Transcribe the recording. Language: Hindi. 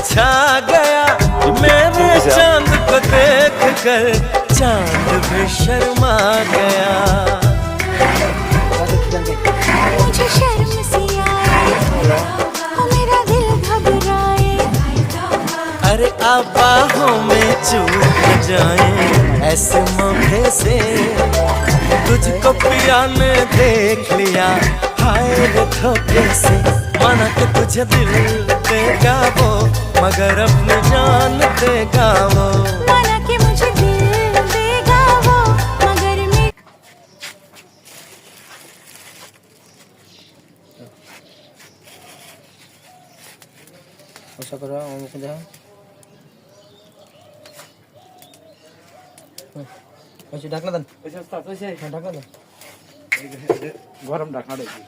छा गया मेरे चांद को देख कर, चांद भी शर्मा गया। मुझे शर्म सी आए, ओ मेरा दिल घबराए। अरे आप बाहों में चूक जाए ऐसे मौके से, तुझको पिया ने देख लिया हाय रे धोखे से। माना कि तुझे दिल देगा वो, मगर अपनी जान देगा वो। माना कि मुझे दिल देगा वो, मगर मैं ऐसा करो मुख देखो। ওই ঢাকনা দেন, ঢাকনা দেন, গরম ঢাকনা দেখি।